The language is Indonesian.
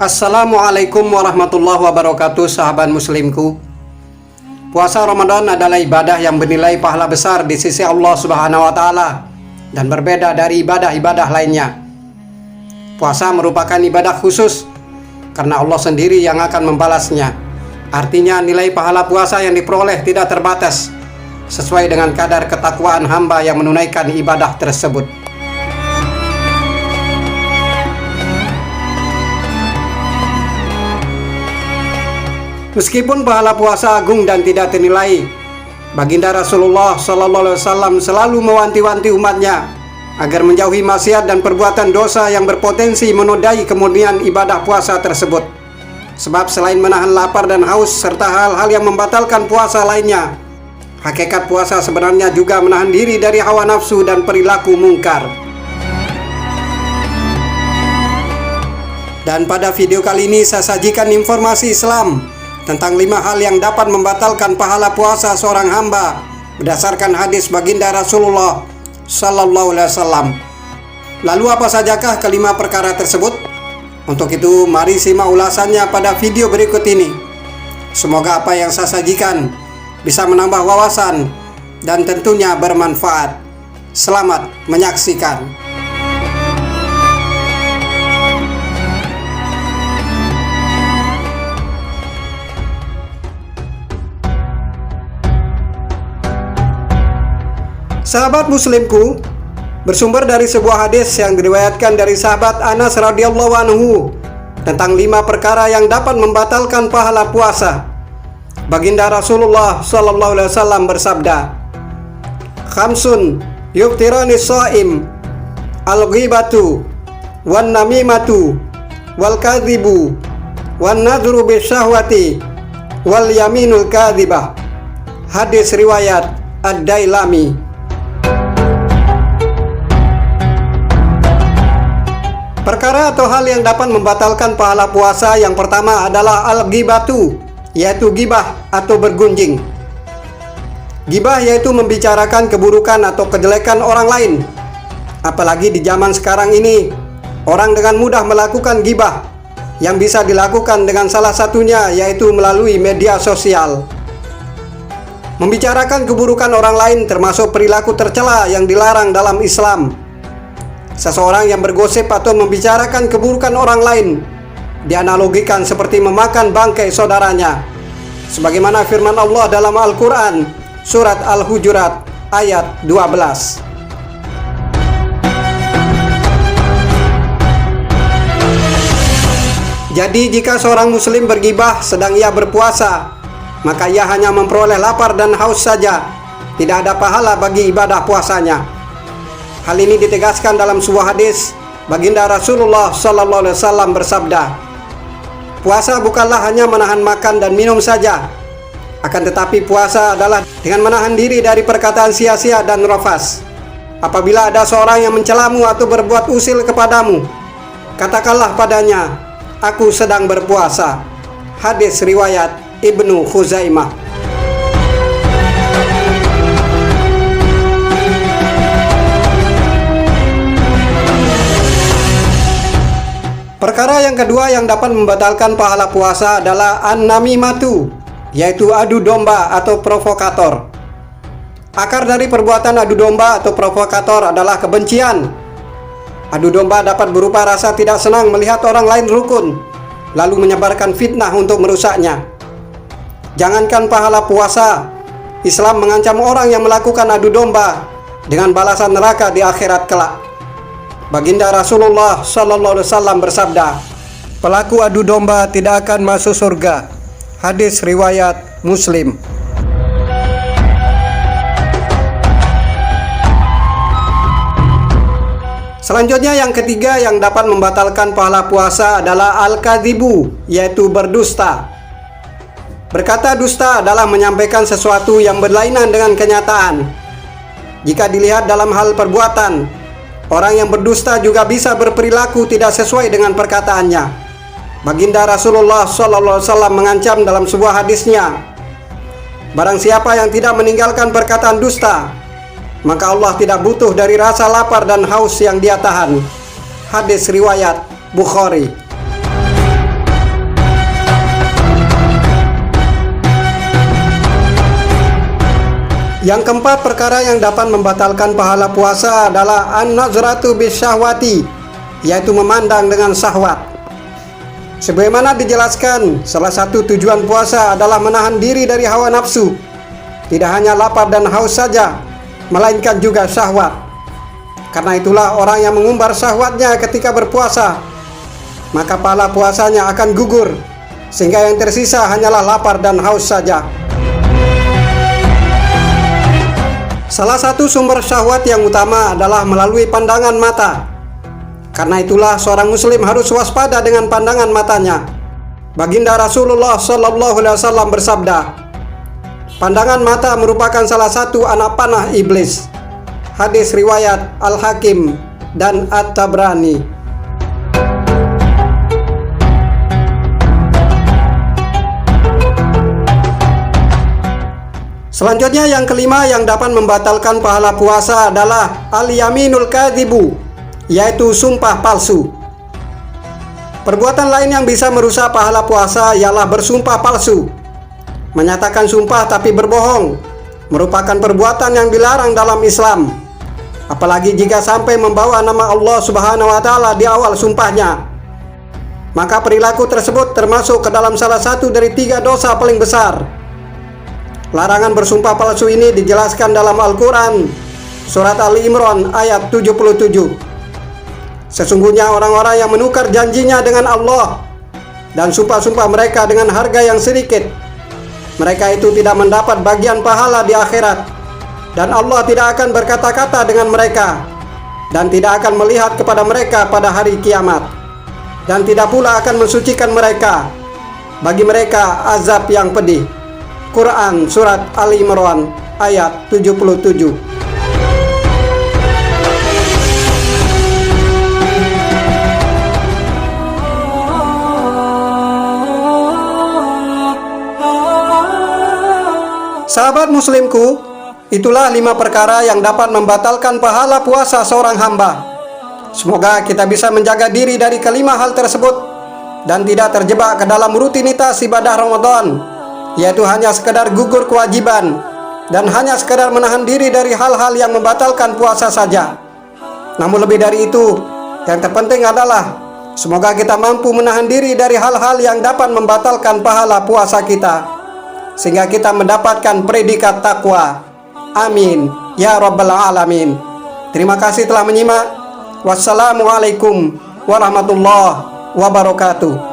Assalamualaikum warahmatullahi wabarakatuh, sahabat muslimku. Puasa Ramadan adalah ibadah yang bernilai pahala besar di sisi Allah Subhanahu wa Ta'ala dan berbeda dari ibadah-ibadah lainnya. Puasa merupakan ibadah khusus karena Allah sendiri yang akan membalasnya. Artinya nilai pahala puasa yang diperoleh tidak terbatas, sesuai dengan kadar ketakwaan hamba yang menunaikan ibadah tersebut. Meskipun pahala puasa agung dan tidak ternilai, Baginda Rasulullah SAW selalu mewanti-wanti umatnya agar menjauhi maksiat dan perbuatan dosa yang berpotensi menodai kemurnian ibadah puasa tersebut. Sebab selain menahan lapar dan haus serta hal-hal yang membatalkan puasa lainnya, hakikat puasa sebenarnya juga menahan diri dari hawa nafsu dan perilaku mungkar. Dan pada video kali ini saya sajikan informasi Islam tentang 5 hal yang dapat membatalkan pahala puasa seorang hamba berdasarkan hadis Baginda Rasulullah Sallallahu Alaihi Wasallam. Lalu apa sajakah kelima perkara tersebut? Untuk itu mari simak ulasannya pada video berikut ini. Semoga apa yang saya sajikan bisa menambah wawasan dan tentunya bermanfaat. Selamat menyaksikan. Sahabat muslimku, bersumber dari sebuah hadis yang diriwayatkan dari sahabat Anas radhiyallahu anhu tentang 5 perkara yang dapat membatalkan pahala puasa. Baginda Rasulullah sallallahu alaihi wasallam bersabda, "Khamsun yuftirani shaim, al-ghibatu, wan namimatu, wal kadhibu, wan nadhru bisyahwati, wal yaminul kadhibah." Hadis riwayat Ad-Dailami. Perkara atau hal yang dapat membatalkan pahala puasa yang pertama adalah al-ghibatu, yaitu gibah atau bergunjing. Gibah yaitu membicarakan keburukan atau kejelekan orang lain. Apalagi di zaman sekarang ini, orang dengan mudah melakukan gibah yang bisa dilakukan dengan salah satunya yaitu melalui media sosial. Membicarakan keburukan orang lain termasuk perilaku tercela yang dilarang dalam Islam. Seseorang yang bergosip atau membicarakan keburukan orang lain dianalogikan seperti memakan bangkai saudaranya, sebagaimana firman Allah dalam Al-Quran surat Al-Hujurat ayat 12. Jadi jika seorang muslim bergibah sedang ia berpuasa, maka ia hanya memperoleh lapar dan haus saja, tidak ada pahala bagi ibadah puasanya. Hal ini ditegaskan dalam sebuah hadis. Baginda Rasulullah Sallallahu Alaihi Wasallam bersabda, "Puasa bukanlah hanya menahan makan dan minum saja, akan tetapi puasa adalah dengan menahan diri dari perkataan sia-sia dan rafas. Apabila ada seorang yang mencelamu atau berbuat usil kepadamu, katakanlah padanya, aku sedang berpuasa." Hadis riwayat Ibnu Khuzaimah. Perkara yang kedua yang dapat membatalkan pahala puasa adalah an-namimatu, yaitu adu domba atau provokator. Akar dari perbuatan adu domba atau provokator adalah kebencian. Adu domba dapat berupa rasa tidak senang melihat orang lain rukun, lalu menyebarkan fitnah untuk merusaknya. Jangankan pahala puasa, Islam mengancam orang yang melakukan adu domba dengan balasan neraka di akhirat kelak. Baginda Rasulullah Sallallahu Alaihi Wasallam bersabda, "Pelaku adu domba tidak akan masuk surga." Hadis riwayat Muslim. Selanjutnya yang ketiga yang dapat membatalkan pahala puasa adalah al-kadhibu, yaitu berdusta. Berkata dusta adalah menyampaikan sesuatu yang berlainan dengan kenyataan. Jika dilihat dalam hal perbuatan, orang yang berdusta juga bisa berperilaku tidak sesuai dengan perkataannya. Baginda Rasulullah SAW mengancam dalam sebuah hadisnya, "Barang siapa yang tidak meninggalkan perkataan dusta, maka Allah tidak butuh dari rasa lapar dan haus yang dia tahan." Hadis riwayat Bukhari. Yang keempat perkara yang dapat membatalkan pahala puasa adalah an-nazratu bisyahwati, yaitu memandang dengan syahwat. Sebagaimana dijelaskan, salah satu tujuan puasa adalah menahan diri dari hawa nafsu. Tidak hanya lapar dan haus saja, melainkan juga syahwat. Karena itulah orang yang mengumbar syahwatnya ketika berpuasa, maka pahala puasanya akan gugur, sehingga yang tersisa hanyalah lapar dan haus saja. Salah satu sumber syahwat yang utama adalah melalui pandangan mata. Karena itulah seorang muslim harus waspada dengan pandangan matanya. Baginda Rasulullah SAW bersabda, pandangan mata merupakan salah satu anak panah iblis. Hadis riwayat Al-Hakim dan At-Tabrani. Selanjutnya yang kelima yang dapat membatalkan pahala puasa adalah al-yaminul kadzibu, yaitu sumpah palsu. Perbuatan lain yang bisa merusak pahala puasa ialah bersumpah palsu. Menyatakan sumpah tapi berbohong merupakan perbuatan yang dilarang dalam Islam. Apalagi jika sampai membawa nama Allah Subhanahu wa taala di awal sumpahnya. Maka perilaku tersebut termasuk ke dalam salah satu dari 3 dosa paling besar. Larangan bersumpah palsu ini dijelaskan dalam Al-Quran, surat Ali Imran ayat 77. Sesungguhnya orang-orang yang menukar janjinya dengan Allah dan sumpah-sumpah mereka dengan harga yang sedikit, mereka itu tidak mendapat bagian pahala di akhirat, dan Allah tidak akan berkata-kata dengan mereka, dan tidak akan melihat kepada mereka pada hari kiamat, dan tidak pula akan mensucikan mereka. Bagi mereka azab yang pedih. Quran Surat Ali Imran ayat 77. Sahabat muslimku, itulah 5 perkara yang dapat membatalkan pahala puasa seorang hamba. Semoga kita bisa menjaga diri dari kelima hal tersebut dan tidak terjebak ke dalam rutinitas ibadah Ramadan, yaitu hanya sekedar gugur kewajiban dan hanya sekedar menahan diri dari hal-hal yang membatalkan puasa saja. Namun lebih dari itu, yang terpenting adalah semoga kita mampu menahan diri dari hal-hal yang dapat membatalkan pahala puasa kita, sehingga kita mendapatkan predikat takwa. Amin ya rabbal alamin. Terima kasih telah menyimak. Wassalamualaikum warahmatullahi wabarakatuh.